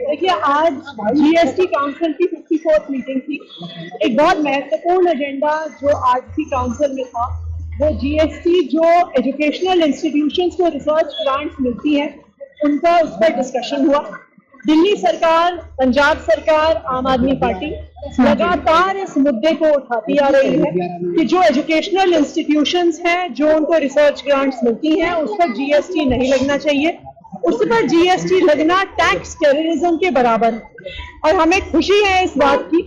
देखिए, आज GST council की 54th मीटिंग थी। एक बहुत महत्वपूर्ण एजेंडा जो आज की काउंसिल में था वो जीएसटी जो एजुकेशनल इंस्टीट्यूशंस को रिसर्च ग्रांट्स मिलती हैं उनका उस पर डिस्कशन हुआ। दिल्ली सरकार, पंजाब सरकार, आम आदमी पार्टी लगातार इस मुद्दे को उठाती आ रही है कि जो एजुकेशनल इंस्टीट्यूशंस हैं, जो उनको रिसर्च ग्रांट्स मिलती हैं, उस पर जीएसटी नहीं लगना चाहिए। उस पर जीएसटी लगना टैक्स टेररिज्म के बराबर है। और हमें खुशी है इस बात की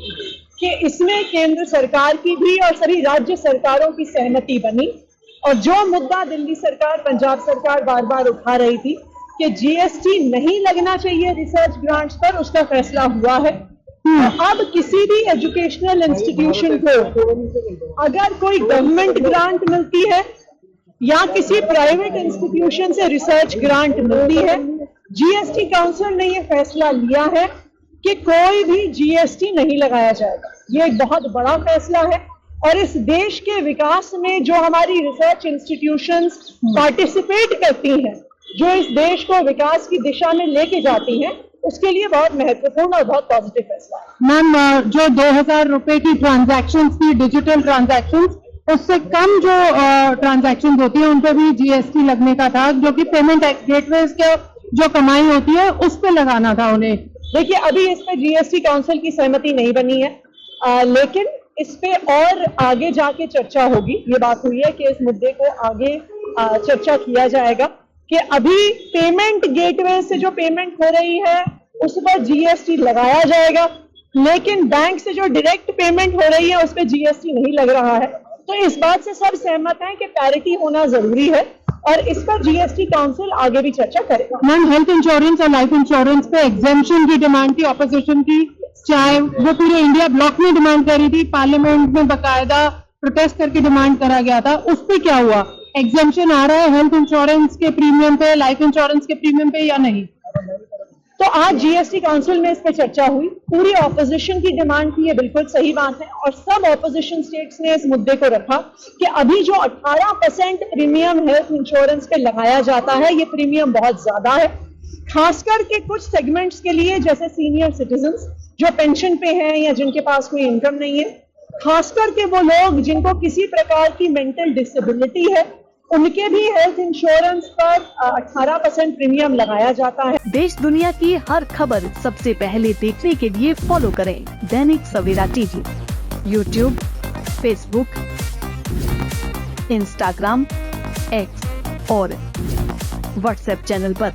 कि इसमें केंद्र सरकार की भी और सभी राज्य सरकारों की सहमति बनी। और जो मुद्दा दिल्ली सरकार, पंजाब सरकार बार बार उठा रही थी कि जीएसटी नहीं लगना चाहिए रिसर्च ग्रांट्स पर, उसका फैसला हुआ है। तो अब किसी भी एजुकेशनल इंस्टीट्यूशन को अगर कोई गवर्नमेंट ग्रांट मिलती है या किसी प्राइवेट इंस्टीट्यूशन से रिसर्च ग्रांट मिलती है, जीएसटी काउंसिल ने यह फैसला लिया है कि कोई भी जीएसटी नहीं लगाया जाएगा। ये एक बहुत बड़ा फैसला है और इस देश के विकास में जो हमारी रिसर्च इंस्टीट्यूशंस पार्टिसिपेट करती हैं, जो इस देश को विकास की दिशा में लेके जाती हैं, उसके लिए बहुत महत्वपूर्ण और बहुत पॉजिटिव फैसला है। मैम, जो 2000 रुपए की ट्रांजैक्शंस थी, डिजिटल ट्रांजैक्शंस, उससे कम जो ट्रांजैक्शंस होती है उन पर भी जीएसटी लगने का था, जो कि पेमेंट गेटवेज के जो कमाई होती है उस पर लगाना था उन्हें। देखिए, अभी इस पे जीएसटी काउंसिल की सहमति नहीं बनी है, लेकिन इस पे और आगे जाके चर्चा होगी। ये बात हुई है कि इस मुद्दे को आगे चर्चा किया जाएगा कि अभी पेमेंट गेटवे से जो पेमेंट हो रही है उस पर जीएसटी लगाया जाएगा, लेकिन बैंक से जो डायरेक्ट पेमेंट हो रही है उस पर जीएसटी नहीं लग रहा है। तो इस बात से सब सहमत हैं कि पैरिटी होना जरूरी है और इस पर जीएसटी काउंसिल आगे भी चर्चा करेगा। मैम, हेल्थ इंश्योरेंस और लाइफ इंश्योरेंस पे एग्जेम्पशन की डिमांड थी ऑपोजिशन की, चाहे वो पूरे इंडिया ब्लॉक में डिमांड करी थी, पार्लियामेंट में बकायदा प्रोटेस्ट करके डिमांड करा गया था, उस पे क्या हुआ? एग्जेम्पशन आ रहा है हेल्थ इंश्योरेंस के प्रीमियम पे, लाइफ इंश्योरेंस के प्रीमियम पे या नहीं? तो आज जीएसटी काउंसिल में इस पर चर्चा हुई। पूरी ऑपोजिशन की डिमांड थी, ये बिल्कुल सही बात है, और सब ऑपोजिशन स्टेट्स ने इस मुद्दे को रखा कि अभी जो 18% प्रीमियम हेल्थ इंश्योरेंस पे लगाया जाता है, ये प्रीमियम बहुत ज्यादा है, खासकर के कुछ सेगमेंट्स के लिए, जैसे सीनियर सिटीजन्स जो पेंशन पे हैं या जिनके पास कोई इनकम नहीं है, खासकर के वो लोग जिनको किसी प्रकार की मेंटल डिसेबिलिटी है, उनके भी हेल्थ इंश्योरेंस पर 18% प्रीमियम लगाया जाता है। देश दुनिया की हर खबर सबसे पहले देखने के लिए फॉलो करें Dainik Savera TV, YouTube, Facebook, Instagram, X और व्हाट्सएप चैनल पर।